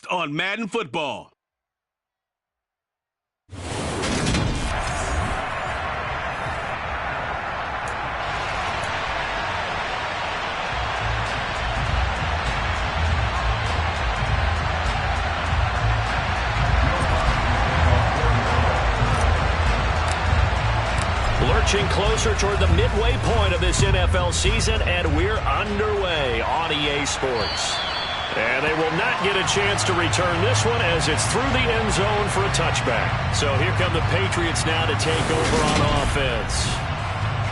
next on Madden Football. Lurching closer toward the midway point of this NFL season, and we're underway on EA Sports. And they will not get a chance to return this one as it's through the end zone for a touchback. So here come the Patriots now to take over on offense.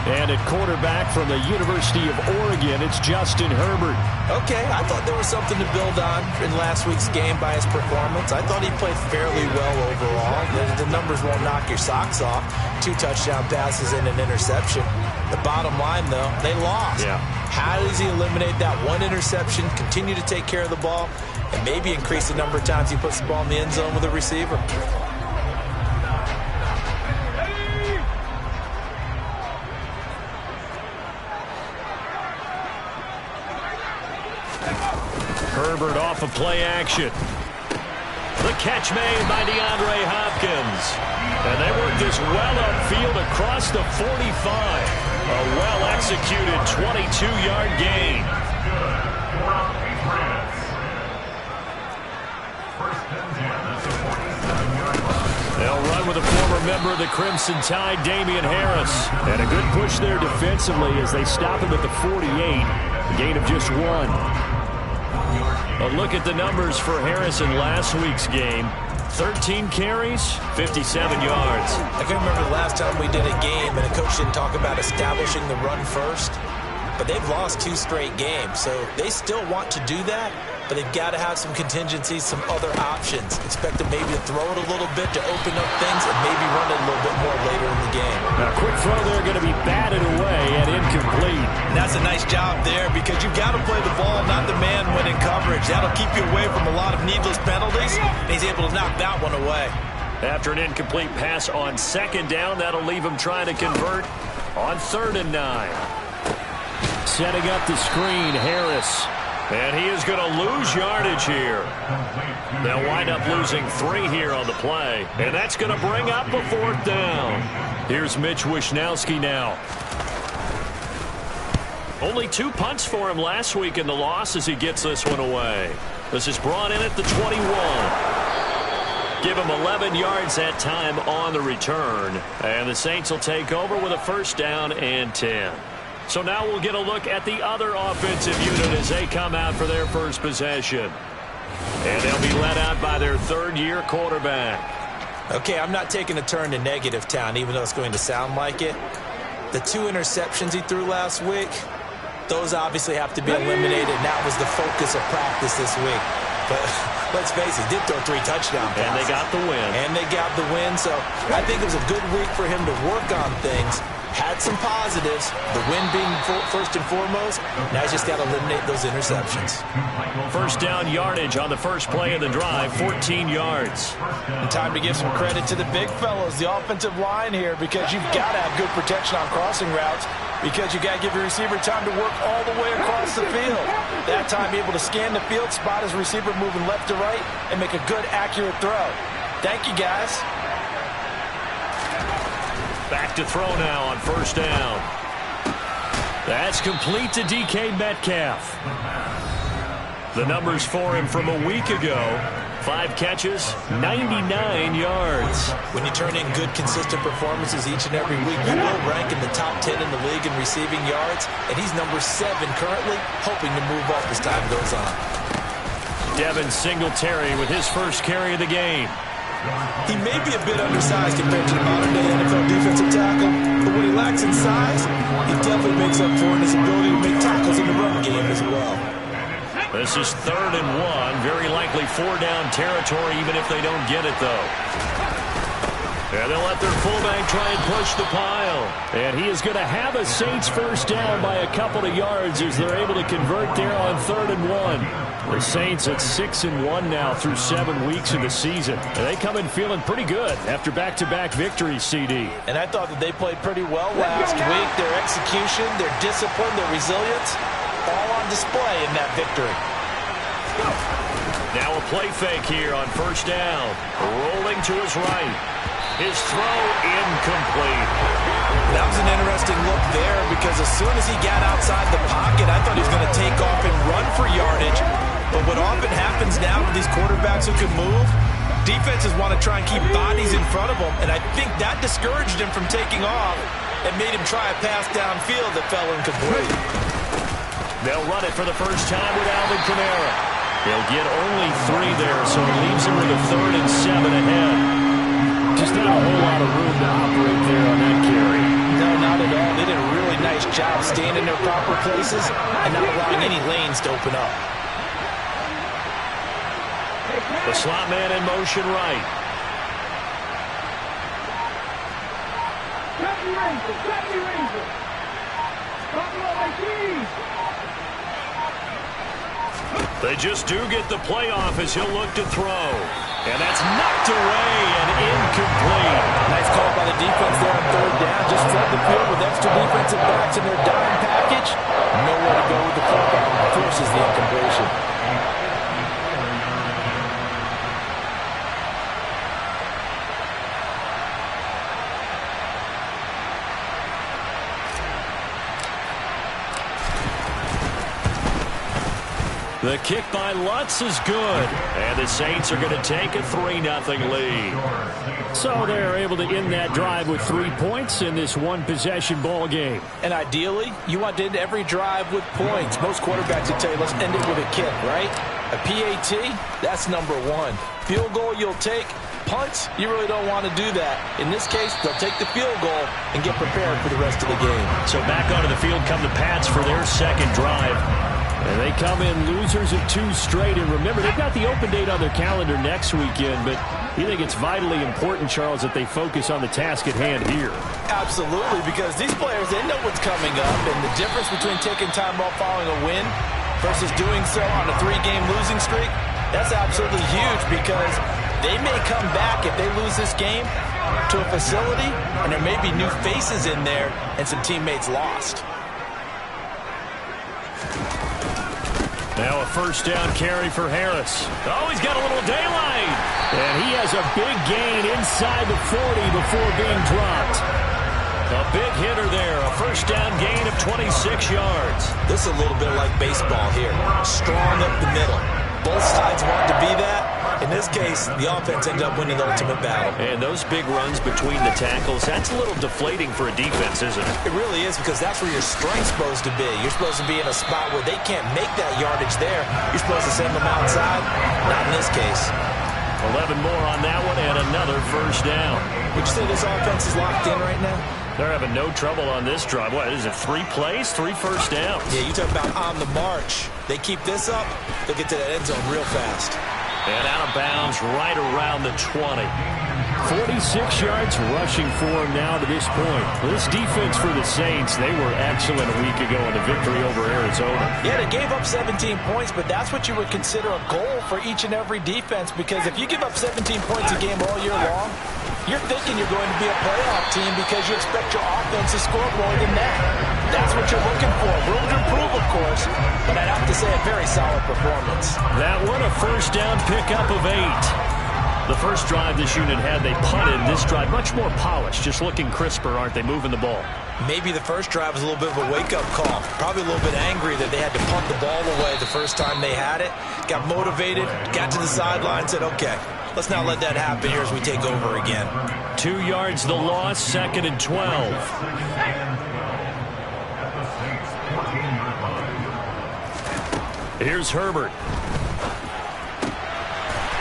And at quarterback from the University of Oregon, it's Justin Herbert. Okay, I thought there was something to build on in last week's game by his performance. I thought he played fairly well overall. The numbers won't knock your socks off. 2 touchdown passes and an interception. The bottom line, though, they lost. Yeah. How does he eliminate that one interception, continue to take care of the ball, and maybe increase the number of times he puts the ball in the end zone with a receiver? Herbert off of play action. The catch made by DeAndre Hopkins. And they work this well upfield across the 45. A well-executed 22-yard gain. They'll run with a former member of the Crimson Tide, Damian Harris. And a good push there defensively as they stop him at the 48. A gain of just 1. A look at the numbers for Harris in last week's game. 13 carries, 57 yards. I can remember the last time we did a game and a coach didn't talk about establishing the run first. But they've lost 2 straight games, so they still want to do that. But they've got to have some contingencies, some other options. Expect them maybe to throw it a little bit to open up things and maybe run it a little bit more later in the game. Now, quick throw there going to be batted away and incomplete. And that's a nice job there because you've got to play the ball, not the man when in coverage. That'll keep you away from a lot of needless penalties. And he's able to knock that one away. After an incomplete pass on 2nd down, that'll leave him trying to convert on 3rd and 9. Setting up the screen, Harris. And he is going to lose yardage here. They'll wind up losing 3 here on the play. And that's going to bring up a 4th down. Here's Mitch Wishnowski now. Only 2 punts for him last week in the loss as he gets this one away. This is brought in at the 21. Give him 11 yards that time on the return. And the Saints will take over with a 1st down and 10. So now we'll get a look at the other offensive unit as they come out for their first possession. And they'll be led out by their 3rd-year quarterback. Okay, I'm not taking a turn to negative town, even though it's going to sound like it. The 2 interceptions he threw last week, those obviously have to be eliminated, and that was the focus of practice this week. But let's face it, he did throw 3 touchdown passes. And they got the win. And they got the win, so I think it was a good week for him to work on things. Had some positives, the win being first and foremost. Now he's just got to eliminate those interceptions. 1st down yardage on the first play of the drive, 14 yards. And time to give some credit to the big fellas, the offensive line here, because you've got to have good protection on crossing routes because you got to give your receiver time to work all the way across the field. That time able to scan the field, spot his receiver moving left to right, and make a good, accurate throw. Thank you, guys. Back to throw now on 1st down. That's complete to DK Metcalf. The numbers for him from a week ago. 5 catches, 99 yards. When you turn in good, consistent performances each and every week, you will rank in the top 10 in the league in receiving yards, and he's number 7 currently, hoping to move up as time goes on. Devin Singletary with his first carry of the game. He may be a bit undersized compared to the modern-day NFL defensive tackle, but when he lacks in size, he definitely makes up for it in his ability to make tackles in the run game as well. This is 3rd and 1, very likely 4-down territory even if they don't get it, though. And they'll let their fullback try and push the pile. And he is going to have a Saints 1st down by a couple of yards as they're able to convert there on 3rd and 1. The Saints at 6-1 now through 7 weeks of the season. And they come in feeling pretty good after back-to-back victories, CD. And I thought that they played pretty well last week. Their execution, their discipline, their resilience, all on display in that victory. Now a play fake here on first down. Rolling to his right. His throw incomplete. That was an interesting look there because as soon as he got outside the pocket, I thought he was going to take off and run for yardage. But what often happens now with these quarterbacks who can move, defenses want to try and keep bodies in front of them, and I think that discouraged him from taking off and made him try a pass downfield that fell incomplete. They'll run it for the first time with Alvin Kamara. They'll get only 3 there, so it leaves him with a 3rd and 7 ahead. Just not a whole lot of room to operate there on that carry. No, not at all. They did a really nice job staying in their proper places and not allowing any lanes to open up. The slot man in motion right. They just do get the playoff as he'll look to throw. And that's knocked away and incomplete. Nice call by the defense there on 3rd down. Just flood the field with extra defensive backs in their dime package. Nowhere to go with the fullback. Forces the incompletion. The kick by Lutz is good. And the Saints are going to take a 3-0 lead. So they're able to end that drive with 3 points in this one-possession ball game. And ideally, you want to end every drive with points. Most quarterbacks would tell you, let's end it with a kick, right? A PAT, that's number 1. Field goal you'll take. Punts, you really don't want to do that. In this case, they'll take the field goal and get prepared for the rest of the game. So back onto the field come the Pats for their second drive. And they come in losers of 2 straight. And remember, they've got the open date on their calendar next weekend. But you think it's vitally important, Charles, that they focus on the task at hand here? Absolutely, because these players, they know what's coming up. And the difference between taking time off following a win versus doing so on a 3-game losing streak, that's absolutely huge because they may come back if they lose this game to a facility, and there may be new faces in there and some teammates lost. Now a first down carry for Harris. Oh, he's got a little daylight. And he has a big gain inside the 40 before being dropped. A big hitter there. A first down gain of 26 yards. This is a little bit like baseball here. Strong up the middle. Both sides want to be that. In this case, the offense ended up winning the ultimate battle. And those big runs between the tackles, that's a little deflating for a defense, isn't it? It really is, because that's where your strength's supposed to be. You're supposed to be in a spot where they can't make that yardage there. You're supposed to send them outside. Not in this case. 11 more on that one and another first down. Would you say this offense is locked in right now? They're having no trouble on this drive. What, is it 3 plays, 3 first downs? Yeah, you talk about on the march. They keep this up, they'll get to that end zone real fast. And out of bounds right around the 20. 46 yards rushing for him now to this point. This defense for the Saints, they were excellent a week ago in a victory over Arizona. Yeah, they gave up 17 points, but that's what you would consider a goal for each and every defense, because if you give up 17 points a game all year long, you're thinking you're going to be a playoff team because you expect your offense to score more than that. That's what you're looking for. Room to improve, of course, but I'd have to say a very solid performance. That one a first down pickup of 8. The first drive this unit had, they punted. This drive, much more polished, just looking crisper, aren't they, moving the ball? Maybe the first drive was a little bit of a wake-up call. Probably a little bit angry that they had to punt the ball away the first time they had it. Got motivated, got to the sideline, said, okay, let's not let that happen here as we take over again. 2 yards the loss, 2nd and 12. Here's Herbert.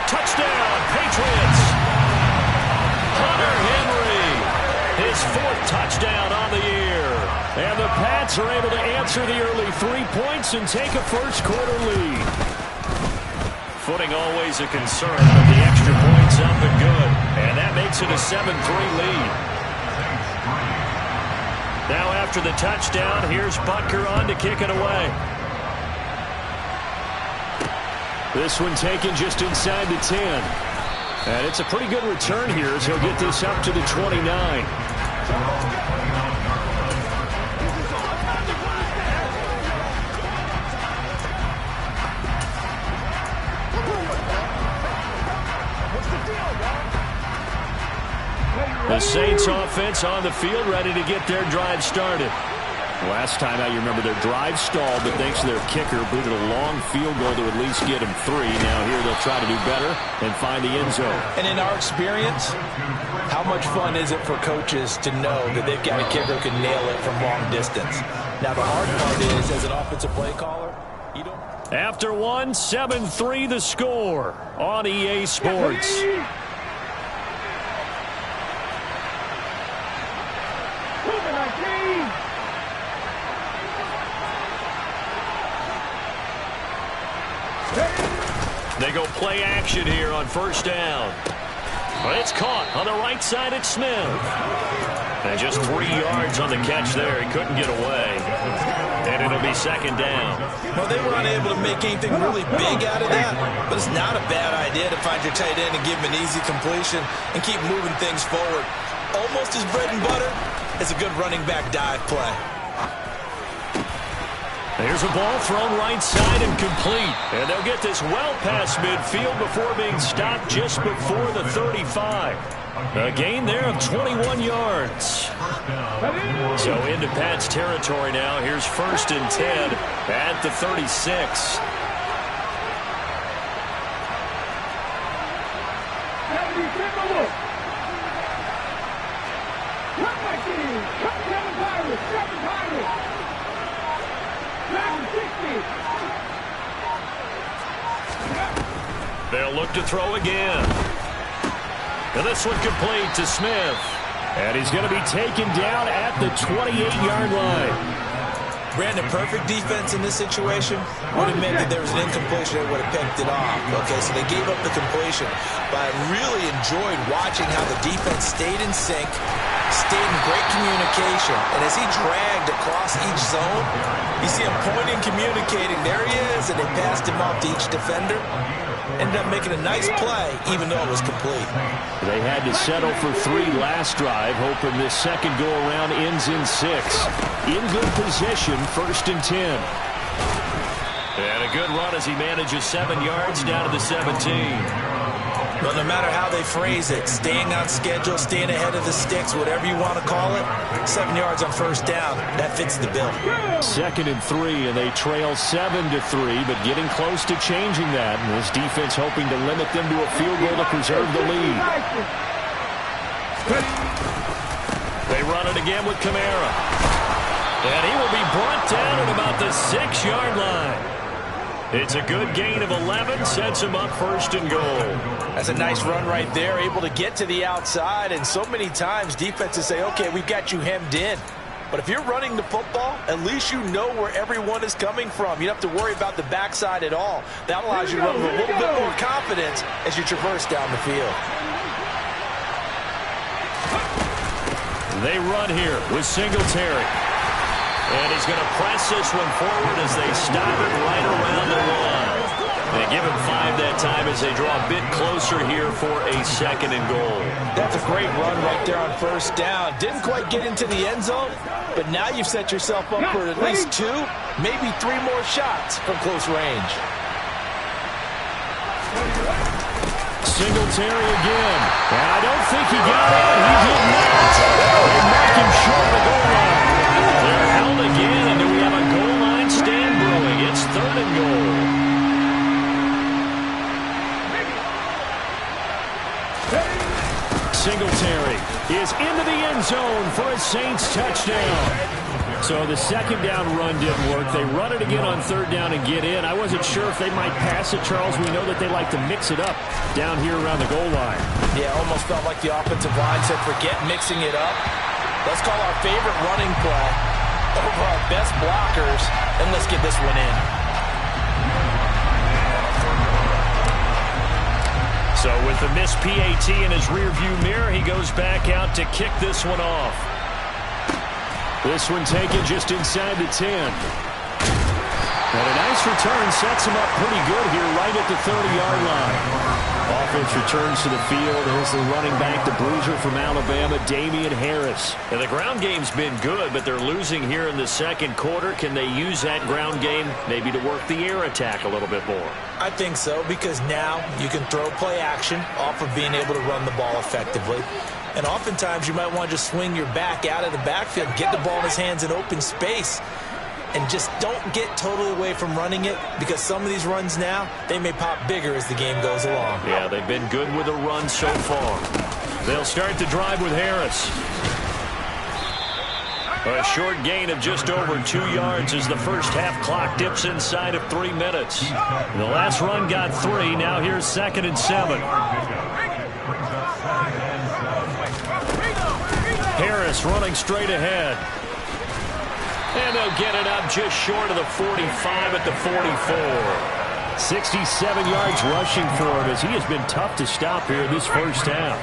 Touchdown, Patriots! Hunter Henry, his 4th touchdown on the year. And the Pats are able to answer the early 3 points and take a first-quarter lead. Footing always a concern, but the extra points up and good. And that makes it a 7-3 lead. Now after the touchdown, here's Butker on to kick it away. This one taken just inside the 10. And it's a pretty good return here as he'll get this up to the 29. The Saints offense on the field, ready to get their drive started. Last time out, you remember their drive stalled, but thanks to their kicker, booted a long field goal to at least get them 3. Now here they'll try to do better and find the end zone. And in our experience, how much fun is it for coaches to know that they've got a kicker who can nail it from long distance? Now the hard part is, as an offensive play caller, you don't... After 1, 7-3 the score on EA Sports. They go play action here on first down. But it's caught on the right side at Smith. And just 3 yards on the catch there. He couldn't get away. And it'll be second down. Well, they were unable to make anything really big out of that, but it's not a bad idea to find your tight end and give him an easy completion and keep moving things forward. Almost as bread and butter as a good running back dive play. There's a ball thrown right side and complete. And they'll get this well past midfield before being stopped just before the 35. A gain there of 21 yards. So into Pat's territory now. Here's 1st and 10 at the 36. They'll look to throw again. And this one complete to Smith. And he's going to be taken down at the 28-yard line. Brandon, perfect defense in this situation would have meant that there was an incompletion that would have picked it off. Okay, so they gave up the completion. But I really enjoyed watching how the defense stayed in sync, stayed in great communication. And as he dragged across each zone, you see him pointing, communicating. There he is, and they passed him off to each defender. Ended up making a nice play, even though it was complete. They had to settle for 3 last drive, hoping this second go-around ends in 6. In good position, 1st and 10. And a good run as he manages 7 yards down to the 17. Well, no matter how they phrase it, staying on schedule, staying ahead of the sticks, whatever you want to call it, 7 yards on first down, that fits the bill. 2nd and 3, and they trail 7-3, but getting close to changing that. And this defense hoping to limit them to a field goal to preserve the lead. They run it again with Kamara. And he will be brought down at about the 6-yard line. It's a good gain of 11, sets him up 1st and goal. That's a nice run right there, able to get to the outside. And so many times defenses say, okay, we've got you hemmed in. But if you're running the football, at least you know where everyone is coming from. You don't have to worry about the backside at all. That allows you to run with a little bit more confidence as you traverse down the field. They run here with Singletary. And he's going to press this one forward as they stop it right around the line. They give him 5 that time as they draw a bit closer here for a 2nd and goal. That's a great run right there on first down. Didn't quite get into the end zone, but now you've set yourself up for at least 2, maybe 3 more shots from close range. Singletary again. And I don't think he got it. He did not. They mark him short of the goal line. They're held again, and we have a goal line stand brewing. It's 3rd and goal. Singletary is into the end zone for a Saints touchdown. So the 2nd down run didn't work. They run it again on 3rd down and get in. I wasn't sure if they might pass it, Charles. We know that they like to mix it up down here around the goal line. Yeah, almost felt like the offensive line said, forget mixing it up. Let's call our favorite running play over our best blockers, and let's get this one in. So with the missed PAT in his rearview mirror, he goes back out to kick this one off. This one taken just inside the 10. And a nice return sets him up pretty good here right at the 30-yard line. offense returns to the field. There's the running back, the bruiser from Alabama, Damian Harris. And the ground game's been good, but they're losing here in the second quarter. Can they use that ground game maybe to work the air attack a little bit more? I think so, because now you can throw play action off of being able to run the ball effectively. And oftentimes you might want to just swing your back out of the backfield, get the ball in his hands in open space, and just don't get totally away from running it, because some of these runs now, they may pop bigger as the game goes along. Yeah, they've been good with the run so far. They'll start the drive with Harris. A short gain of just over 2 yards as the first half clock dips inside of 3 minutes. The last run got 3. Now here's 2nd and 7. Harris running straight ahead. And they'll get it up just short of the 45 at the 44. 67 yards rushing for him, as he has been tough to stop here in this first half.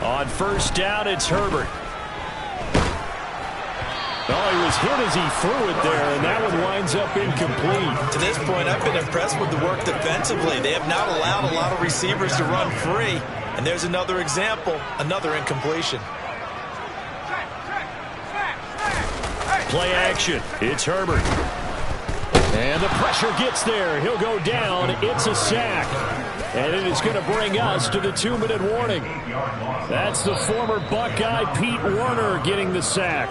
On first down, it's Herbert. Oh, he was hit as he threw it there, and that one winds up incomplete. To this point, I've been impressed with the work defensively. They have not allowed a lot of receivers to run free. And there's another example, another incompletion. Play action. It's Herbert. And the pressure gets there. He'll go down. It's a sack. And it is going to bring us to the 2-minute warning. That's the former Buckeye Pete Werner getting the sack.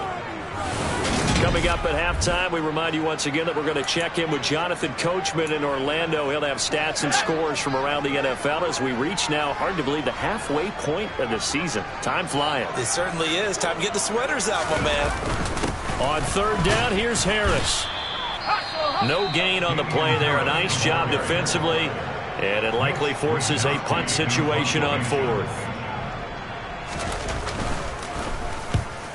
Coming up at halftime, we remind you once again that we're going to check in with Jonathan Coachman in Orlando. He'll have stats and scores from around the NFL as we reach now, hard to believe, the halfway point of the season. Time flying. It certainly is. Time to get the sweaters out, my man. On third down, here's Harris. No gain on the play there. A nice job defensively, and it likely forces a punt situation on fourth.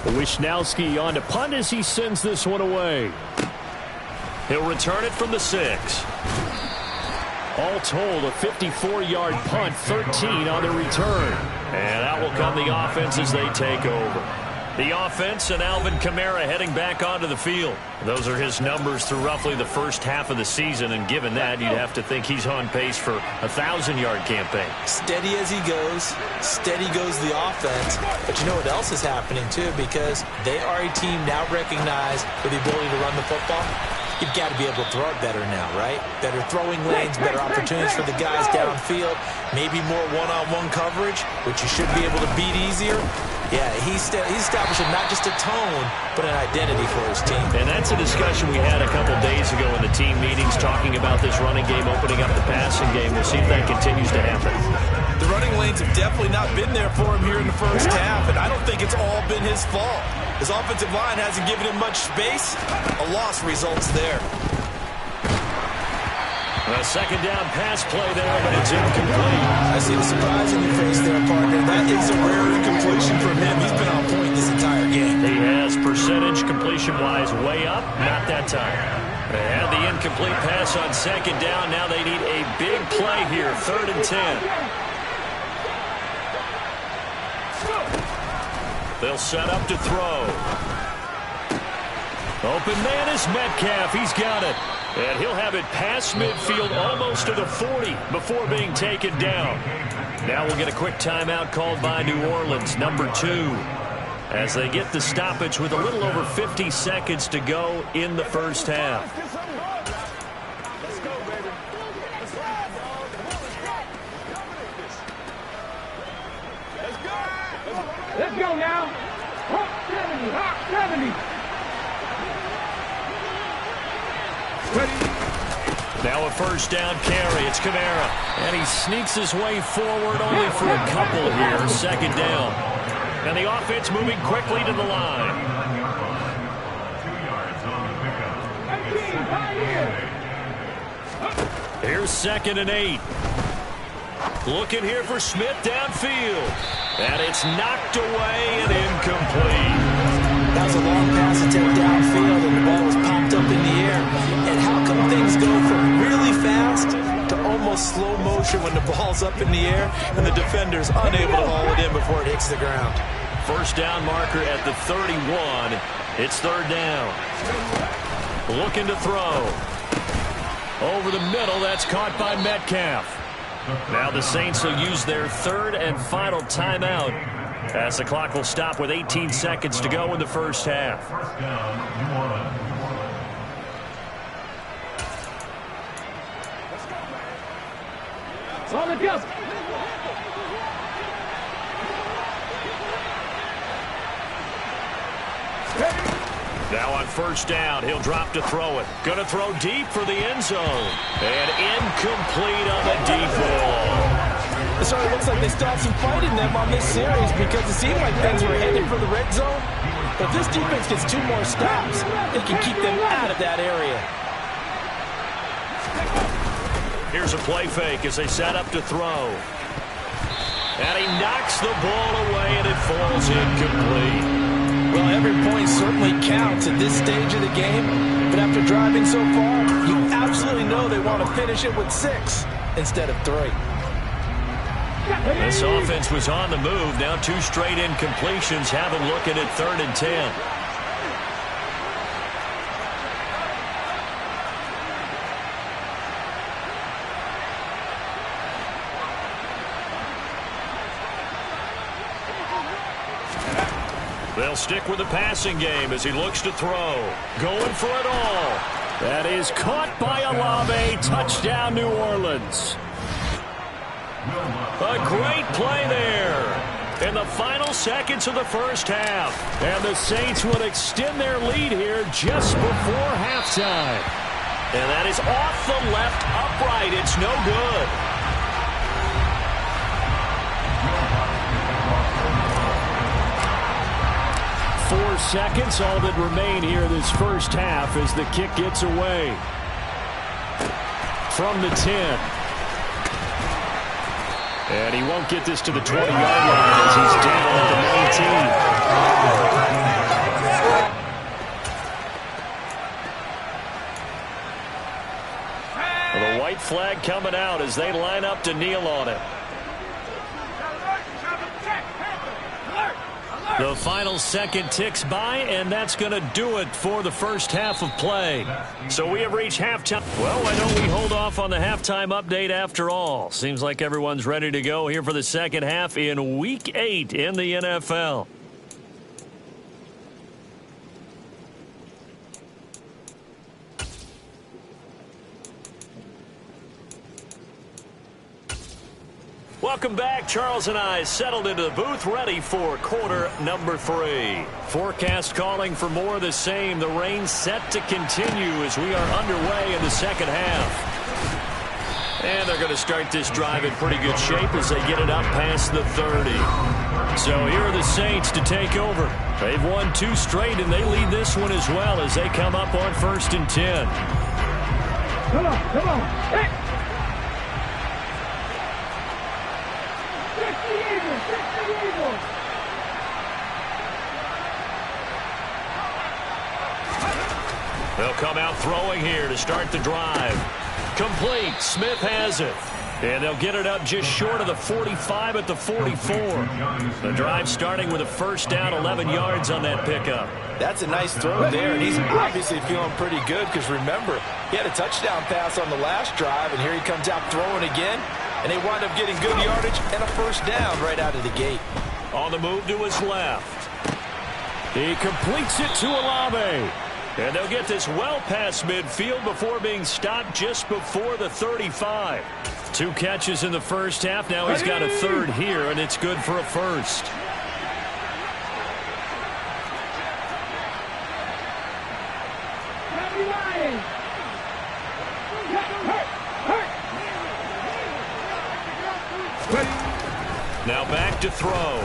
Wisnowski on to punt as he sends this one away. He'll return it from the 6. All told, a 54-yard punt, 13 on the return. And out will come the offense as they take over. The offense and Alvin Kamara heading back onto the field. Those are his numbers through roughly the first half of the season, and given that, you'd have to think he's on pace for a 1,000-yard campaign. Steady as he goes, steady goes the offense. But you know what else is happening, too, because they are a team now recognized for the ability to run the football. You've got to be able to throw it better now, right? Better throwing lanes, better opportunities for the guys downfield, maybe more one-on-one coverage, which you should be able to beat easier. Yeah, he's establishing not just a tone, but an identity for his team. And that's a discussion we had a couple days ago in the team meetings, talking about this running game opening up the passing game. We'll see if that continues to happen. The running lanes have definitely not been there for him here in the first half, and I don't think it's all been his fault. His offensive line hasn't given him much space. A loss results there. A second down pass play there, but it's incomplete. I see the surprise in your face there, partner. That is a rare incompletion from him. He's been on point this entire game. He has percentage completion-wise way up. Not that time. They had the incomplete pass on second down. Now they need a big play here. 3rd and 10. They'll set up to throw. Open man is Metcalf. He's got it. And he'll have it past midfield almost to the 40 before being taken down. Now we'll get a quick timeout called by New Orleans, number 2, as they get the stoppage with a little over 50 seconds to go in the first half. Let's go now. Hawk 70. Now a first down carry. It's Kamara. And he sneaks his way forward only for a couple here. Second down. And the offense moving quickly to the line. Here's 2nd and 8. Looking here for Smith downfield. And it's knocked away and incomplete. That was a long pass attempt downfield, and the ball was popped up in the air. And how come things go from really fast to almost slow motion when the ball's up in the air and the defender's unable to haul it in before it hits the ground? First down marker at the 31. It's third down. Looking to throw. Over the middle, that's caught by Metcalf. Now the Saints will use their third and final timeout as the clock will stop with 18 seconds to go in the first half. On the field. Now on first down, he'll drop to throw it. Going to throw deep for the end zone. And incomplete on the deep ball. So it looks like they still have some fight in them on this series because it seemed like things were headed for the red zone. But this defense gets 2 more stops. They can keep them out of that area. Here's a play fake as they set up to throw. And he knocks the ball away, and it falls incomplete. Well, every point certainly counts at this stage of the game. But after driving so far, you absolutely know they want to finish it with 6 instead of 3. This offense was on the move. Now 2 straight incompletions have them looking at 3rd and 10. They'll stick with the passing game as he looks to throw. Going for it all. That is caught by Olave. Touchdown, New Orleans. A great play there in the final seconds of the first half. And the Saints will extend their lead here just before halftime. And that is off the left upright. It's no good. 4 seconds, all that remain here this first half as the kick gets away. From the 10. And he won't get this to the 20-yard line as he's down at the 19. Well, the white flag coming out as they line up to kneel on it. The final second ticks by, and that's going to do it for the first half of play. So we have reached halftime. Well, why don't we hold off on the halftime update after all? Seems like everyone's ready to go here for the second half in Week 8 in the NFL. Welcome back. Charles and I settled into the booth ready for quarter number 3. Forecast calling for more of the same. The rain set to continue as we are underway in the second half. And they're going to start this drive in pretty good shape as they get it up past the 30. So here are the Saints to take over. They've won 2 straight, and they lead this one as well as they come up on 1st and 10. Come on, come on. Hey! They'll come out throwing here to start the drive. Complete. Smith has it. And they'll get it up just short of the 45 at the 44. The drive starting with a first down, 11 yards on that pickup. That's a nice throw there, and he's obviously feeling pretty good because, remember, he had a touchdown pass on the last drive, and here he comes out throwing again, and they wind up getting good yardage and a first down right out of the gate. On the move to his left. He completes it to Olave. And they'll get this well past midfield before being stopped just before the 35. 2 catches in the first half. Now he's got a 3rd here, and it's good for a first. Now back to throw.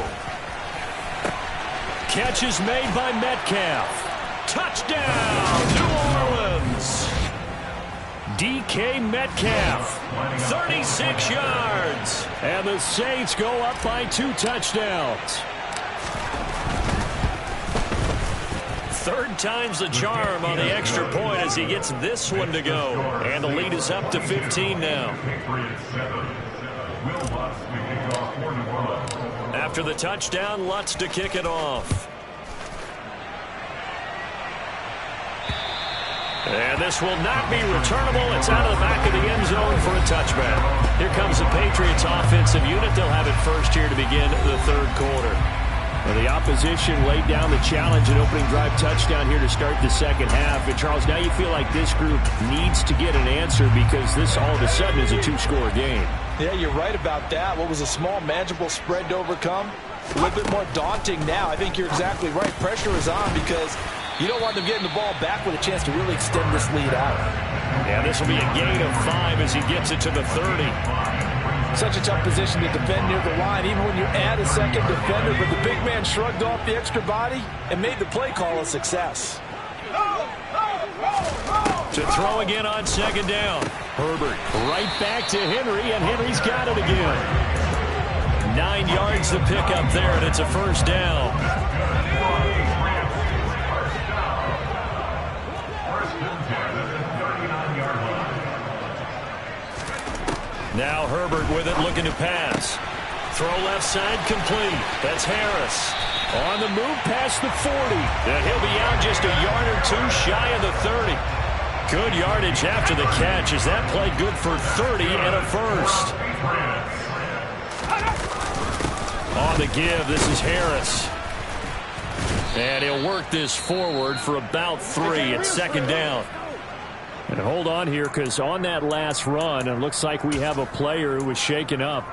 Catch is made by Metcalf. Touchdown, New Orleans. DK Metcalf, 36 yards. And the Saints go up by 2 touchdowns. 3rd time's the charm on the extra point as he gets this one to go. And the lead is up to 15 now. After the touchdown, Lutz to kick it off. And this will not be returnable. It's out of the back of the end zone for a touchback. Here comes the Patriots offensive unit. They'll have it first here to begin the third quarter. Well, the opposition laid down the challenge and opening drive touchdown here to start the second half. And, Charles, now you feel like this group needs to get an answer because this all of a sudden is a two-score game. Yeah, you're right about that. What was a small, manageable spread to overcome? A little bit more daunting now. I think you're exactly right. Pressure is on because you don't want them getting the ball back with a chance to really extend this lead out. Yeah, this will be a gain of 5 as he gets it to the 30. Such a tough position to defend near the line, even when you add a second defender, but the big man shrugged off the extra body and made the play call a success. To throw again on second down. Herbert right back to Henry, and Henry's got it again. 9 yards to pick up there, and it's a first down. Now Herbert with it, looking to pass. Throw left side, complete. That's Harris. On the move past the 40. And he'll be out just a yard or two shy of the 30. Good yardage after the catch as that play good for 30 and a first. On the give, this is Harris. And he'll work this forward for about 3 at second down. And hold on here, because on that last run, it looks like we have a player who was shaken up.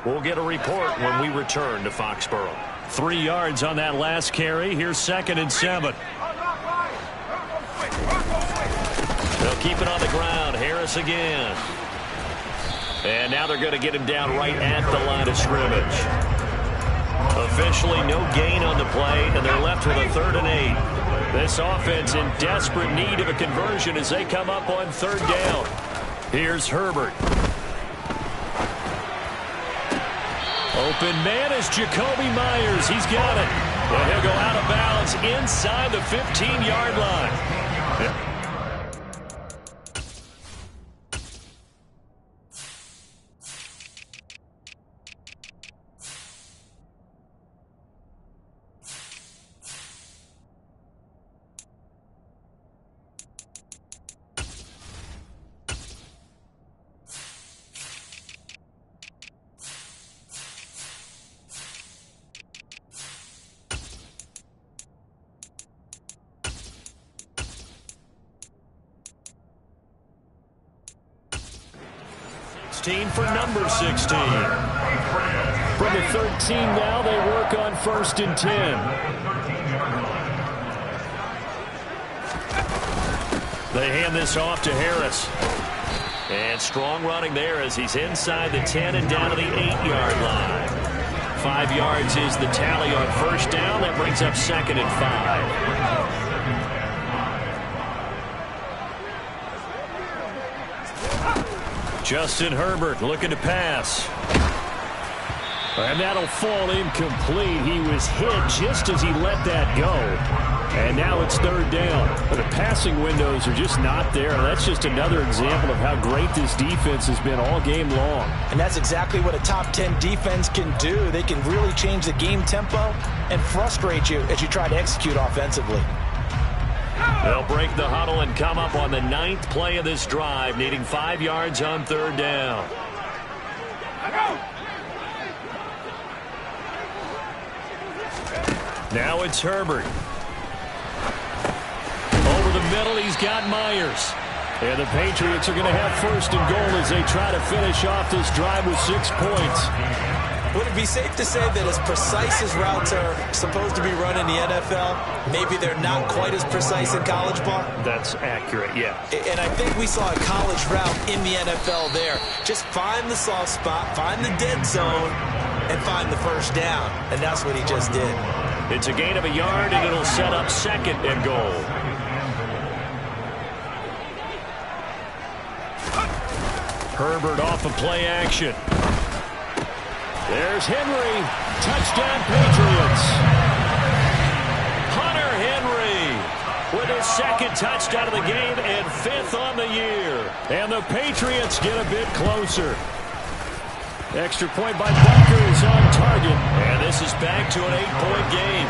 We'll get a report when we return to Foxborough. 3 yards on that last carry. Here's 2nd and 7. They'll keep it on the ground. Harris again. And now they're going to get him down right at the line of scrimmage. Officially no gain on the play, and they're left with a 3rd and 8. This offense in desperate need of a conversion as they come up on 3rd down. Here's Herbert. Open man is Jacoby Myers. He's got it. And he'll go out of bounds inside the 15-yard line. For number 16. From the 13 now, they work on 1st and 10. They hand this off to Harris. And strong running there as he's inside the 10 and down to the 8-yard line. 5 yards is the tally on 1st down. That brings up 2nd and 5. Justin Herbert looking to pass. And that'll fall incomplete. He was hit just as he let that go. And now it's 3rd down. But the passing windows are just not there. That's just another example of how great this defense has been all game long. And that's exactly what a top 10 defense can do. They can really change the game tempo and frustrate you as you try to execute offensively. They'll break the huddle and come up on the 9th play of this drive, needing 5 yards on 3rd down. Now it's Herbert. Over the middle, he's got Myers. And the Patriots are going to have 1st and goal as they try to finish off this drive with 6 points. Would it be safe to say that as precise as routes are supposed to be run in the NFL, maybe they're not quite as precise in college ball? That's accurate, yeah. And I think we saw a college route in the NFL there. Just find the soft spot, find the dead zone, and find the 1st down. And that's what he just did. It's a gain of a yard, and it'll set up 2nd and goal. Herbert off of play action. There's Henry. Touchdown, Patriots. Hunter Henry with his 2nd touchdown of the game and 5th on the year. And the Patriots get a bit closer. Extra point by Bucker is on target. And this is back to an 8-point game.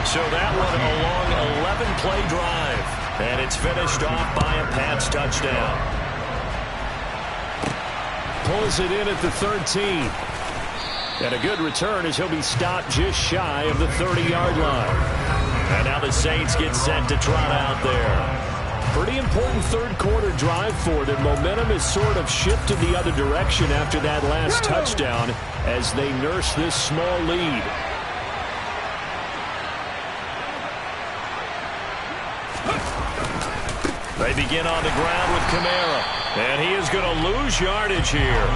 So that one a long 11-play drive. And it's finished off by a Pats touchdown. Pulls it in at the 13. And a good return as he'll be stopped just shy of the 30-yard line. And now the Saints get set to trot out there. Pretty important third-quarter drive for them. Momentum has sort of shifted the other direction after that last touchdown as they nurse this small lead. They begin on the ground with Kamara. And he is going to lose yardage here.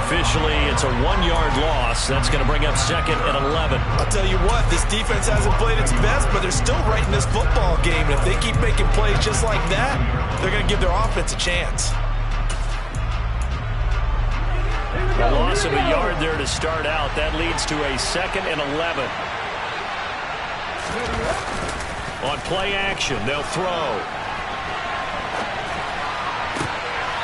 Officially, it's a 1-yard loss. That's going to bring up 2nd and 11. I'll tell you what, this defense hasn't played its best, but they're still right in this football game. And if they keep making plays just like that, they're going to give their offense a chance. A loss of a yard there to start out. That leads to a 2nd and 11. On play action, they'll throw.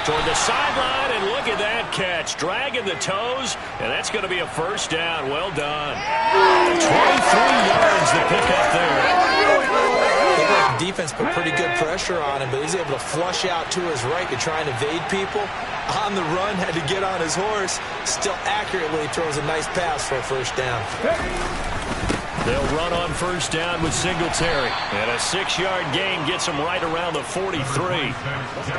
Toward the sideline, and look at that catch. Dragging the toes, and that's going to be a first down. Well done. 23 yards to pick up there. The defense put pretty good pressure on him, but he's able to flush out to his right to try and evade people. On the run, had to get on his horse. Still accurately throws a nice pass for a first down. They'll run on first down with Singletary. And a 6-yard gain gets them right around the 43.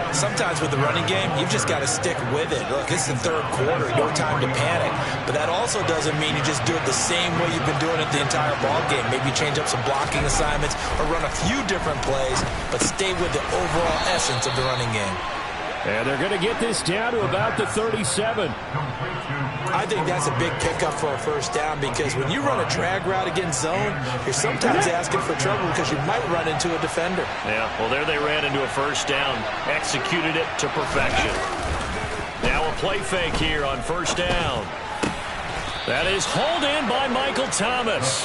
Sometimes with the running game, you've just got to stick with it. Look, it's the third quarter. No time to panic. But that also doesn't mean you just do it the same way you've been doing it the entire ball game. Maybe change up some blocking assignments or run a few different plays, but stay with the overall essence of the running game. And they're going to get this down to about the 37. I think that's a big pickup for a first down because when you run a drag route against zone, you're sometimes asking for trouble because you might run into a defender. Yeah, well, there they ran into a first down. Executed it to perfection. Now a play fake here on first down. That is hauled in by Michael Thomas.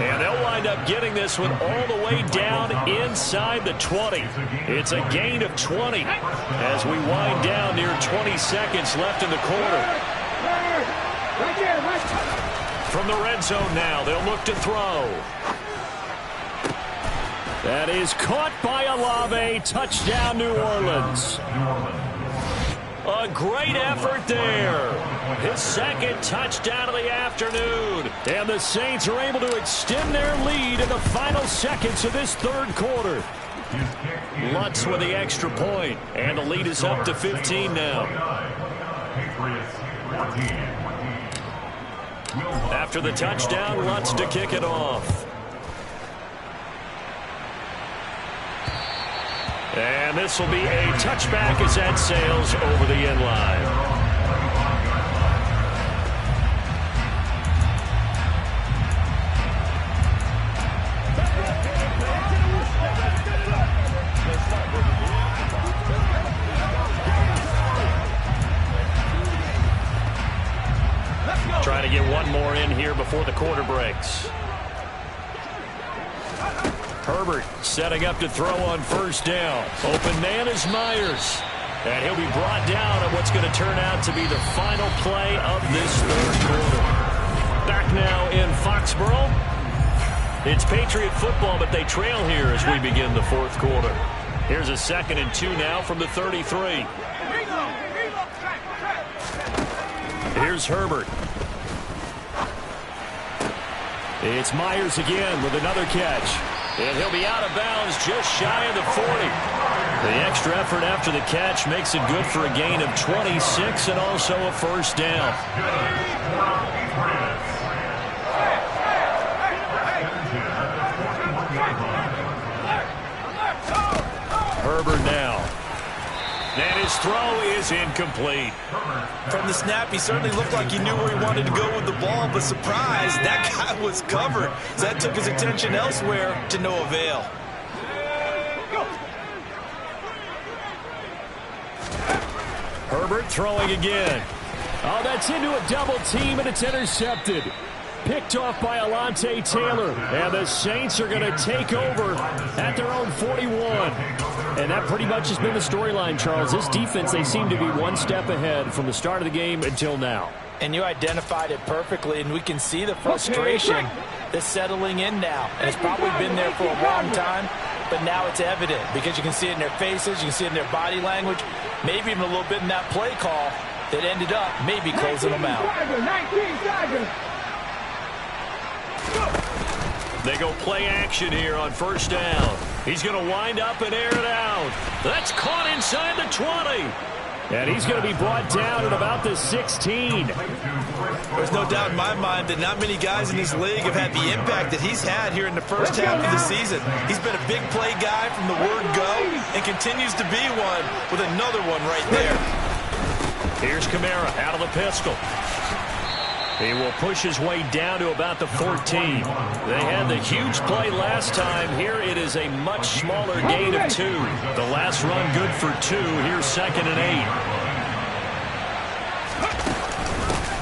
And they'll wind up getting this one all the way down inside the 20. It's a gain of 20 as we wind down near 20 seconds left in the quarter. From the red zone now, they'll look to throw. That is caught by Olave. Touchdown, New Orleans. A great effort there. His second touchdown of the afternoon. And the Saints are able to extend their lead in the final seconds of this third quarter. Lutz with the extra point. And the lead is up to 15 now. After the touchdown, Lutz to kick it off. And this will be a touchback as that sails over the end line. Trying to get one more in here before the quarter breaks. Herbert setting up to throw on first down. Open man is Myers. And he'll be brought down on what's going to turn out to be the final play of this third quarter. Back now in Foxborough. It's Patriot football, but they trail here as we begin the fourth quarter. Here's a 2nd and 2 now from the 33. Here's Herbert. It's Myers again with another catch. And he'll be out of bounds just shy of the 40. The extra effort after the catch makes it good for a gain of 26 and also a first down. Herbert now. And his throw is incomplete. From the snap, he certainly looked like he knew where he wanted to go with the ball, but surprise, that guy was covered. So that took his attention elsewhere to no avail. Herbert throwing again. Oh, that's into a double team, and it's intercepted. Picked off by Alontae Taylor. And the Saints are going to take over at their own 41. And that pretty much has been the storyline, Charles. This defense, they seem to be one step ahead from the start of the game until now. And you identified it perfectly, and we can see the frustration that's settling in now. And it's probably been there for a long time, but now it's evident because you can see it in their faces, you can see it in their body language, maybe even a little bit in that play call that ended up maybe closing them out. They go play action here on first down. He's going to wind up and air it out. That's caught inside the 20. And he's going to be brought down at about the 16. There's no doubt in my mind that not many guys in this league have had the impact that he's had here in the first half of the season. He's been a big play guy from the word go and continues to be one with another one right there. Here's Kamara out of the pistol. He will push his way down to about the 14. They had the huge play last time. Here it is a much smaller gain of 2. The last run good for 2. Here's 2nd and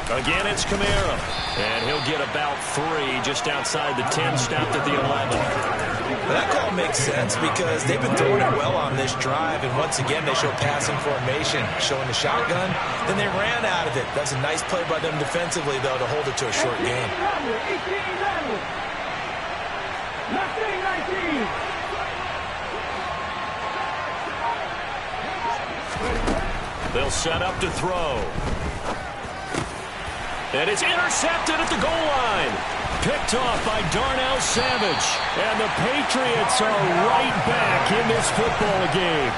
8. Again, it's Kamara. And he'll get about 3 just outside the 10, stopped at the 11. That call makes sense because they've been throwing it well on this drive, and once again they show passing formation, showing the shotgun. Then they ran out of it. That's a nice play by them defensively, though, to hold it to a short game. They'll set up to throw. And it's intercepted at the goal line. Picked off by Darnell Savage. And the Patriots are right back in this football game.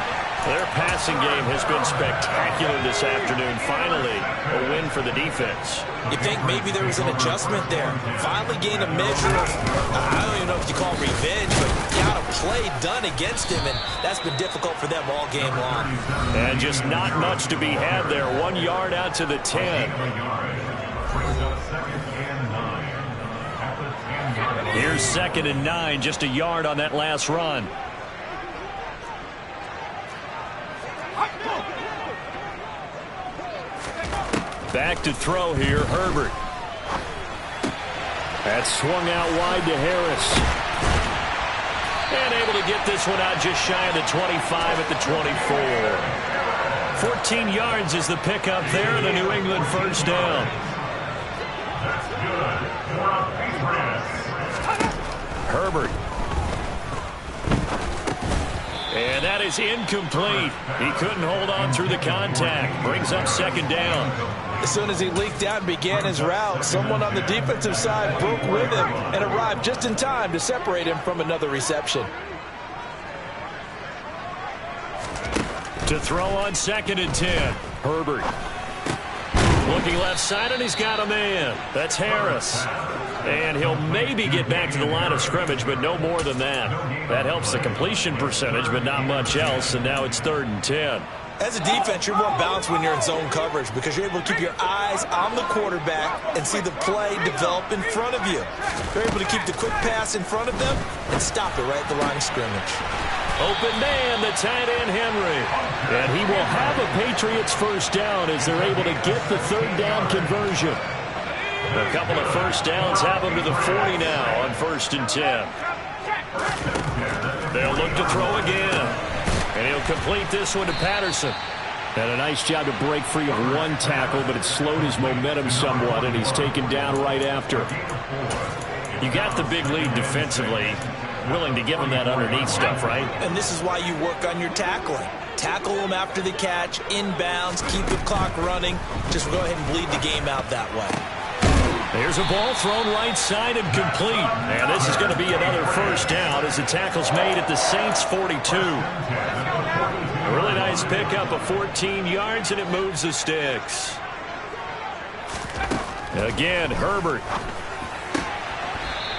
Their passing game has been spectacular this afternoon. Finally, a win for the defense. You think maybe there was an adjustment there. Finally gained a measure of, I don't even know if you call it revenge, but got a play done against him, and that's been difficult for them all game long. And just not much to be had there. 1 yard out to the 10. Here's 2nd and 9, just a yard on that last run. Back to throw here, Herbert. That's swung out wide to Harris. And able to get this one out just shy of the 25 at the 24. 14 yards is the pickup there, and a New England first down. Herbert. And that is incomplete. He couldn't hold on through the contact. Brings up 2nd down. As soon as he leaked out and began his route, someone on the defensive side broke with him and arrived just in time to separate him from another reception. To throw on 2nd and 10. Herbert. Looking left side, and he's got a man. That's Harris. And he'll maybe get back to the line of scrimmage, but no more than that. That helps the completion percentage, but not much else, and now it's 3rd and 10. As a defense, you're more balanced when you're in zone coverage because you're able to keep your eyes on the quarterback and see the play develop in front of you. You're able to keep the quick pass in front of them and stop it right at the line of scrimmage. Open man, the tight end, Henry. And he will have a Patriots first down as they're able to get the 3rd down conversion. A couple of first downs have them to the 40 now on 1st and 10. They'll look to throw again. And he'll complete this one to Patterson. And a nice job to break free of 1 tackle, but it slowed his momentum somewhat, and he's taken down right after. You got the big lead defensively. Willing to give him that underneath stuff, right? And this is why you work on your tackling. Tackle them after the catch, inbounds, keep the clock running. Just go ahead and bleed the game out that way. There's a ball thrown right side and complete. And this is going to be another first down as the tackle's made at the Saints 42. A really nice pickup of 14 yards, and it moves the sticks. Again, Herbert.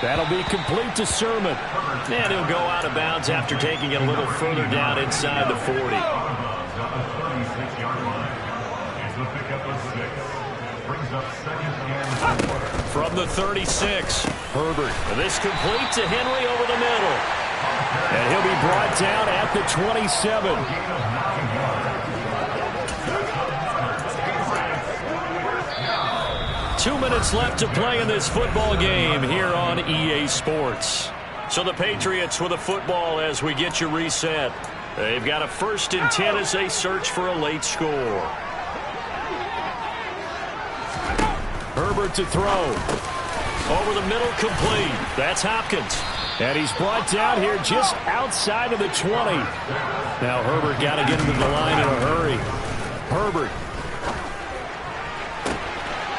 That'll be complete to Sermon. And he'll go out of bounds after taking it a little further down inside the 40. From the 36, Herbert. And this complete to Henry over the middle. And he'll be brought down at the 27. 2 minutes left to play in this football game here on EA Sports. So the Patriots with a football as we get you reset. They've got a 1st and 10 as they search for a late score. Herbert to throw. Over the middle, complete. That's Hopkins. And he's brought down here just outside of the 20. Now Herbert got to get into the line in a hurry. Herbert.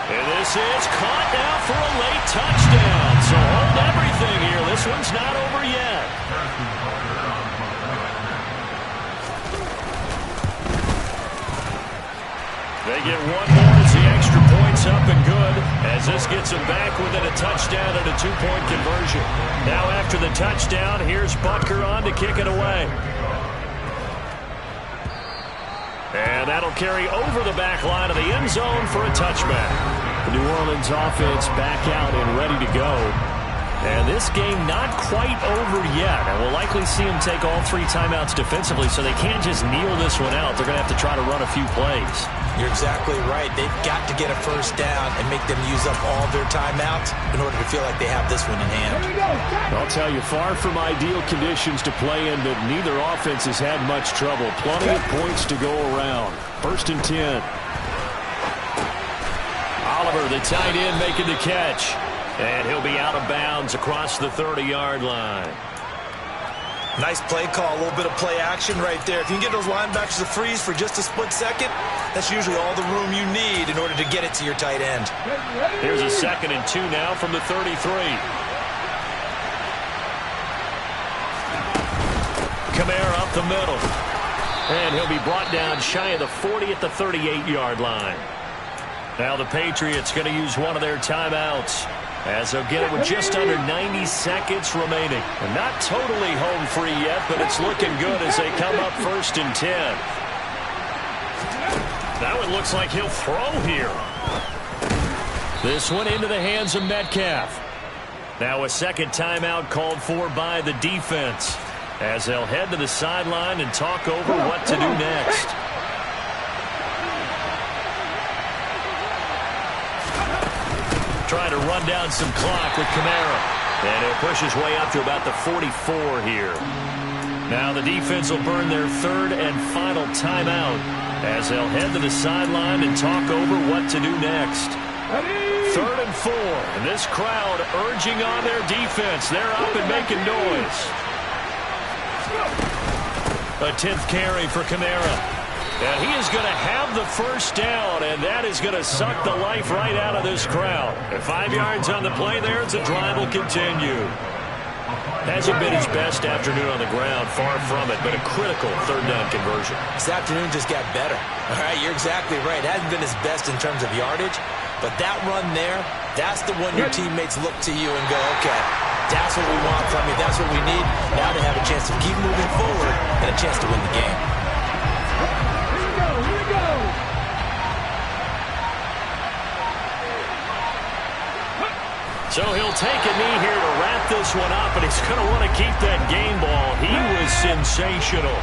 And this is caught now for a late touchdown. So hold everything here. This one's not over yet. They get one more as the extra point's up and good, as this gets them back within a touchdown and a two-point conversion. Now after the touchdown, here's Butker on to kick it away. And that'll carry over the back line of the end zone for a touchback. The New Orleans offense back out and ready to go. And this game not quite over yet. And we'll likely see them take all three timeouts defensively, so they can't just kneel this one out. They're going to have to try to run a few plays. You're exactly right. They've got to get a first down and make them use up all their timeouts in order to feel like they have this one in hand. I'll tell you, far from ideal conditions to play in, but neither offense has had much trouble. Plenty of points to go around. 1st and 10. Oliver, the tight end, making the catch. And he'll be out of bounds across the 30-yard line. Nice play call, a little bit of play action right there. If you can get those linebackers to freeze for just a split second, that's usually all the room you need in order to get it to your tight end. Here's a 2nd and 2 now from the 33. Kamara up the middle. And he'll be brought down shy of the 40 at the 38-yard line. Now the Patriots going to use one of their timeouts, as they'll get it with just under 90 seconds remaining. And not totally home free yet, but it's looking good as they come up 1st and 10. Now it looks like he'll throw here. This one into the hands of Metcalf. Now a second timeout called for by the defense, as they'll head to the sideline and talk over what to do next. Trying to run down some clock with Kamara. And he'll push his way up to about the 44 here. Now the defense will burn their 3rd and final timeout, as they'll head to the sideline and talk over what to do next. 3rd and 4. And this crowd urging on their defense. They're up and making noise. A 10th carry for Kamara. And he is going to have the first down, and that is going to suck the life right out of this crowd. At 5 yards on the play there, as the drive will continue. Hasn't been his best afternoon on the ground, far from it, but a critical 3rd down conversion. This afternoon just got better. All right, you're exactly right. It hasn't been his best in terms of yardage, but that run there, that's the one your teammates look to you and go, okay, that's what we want from you. That's what we need. Now they have a chance to keep moving forward and a chance to win the game. So he'll take a knee here to wrap this one up, and he's going to want to keep that game ball. He was sensational.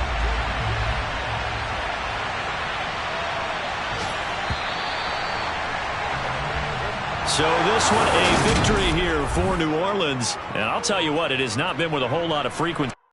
So this one a victory here for New Orleans. And I'll tell you what, it has not been with a whole lot of frequency.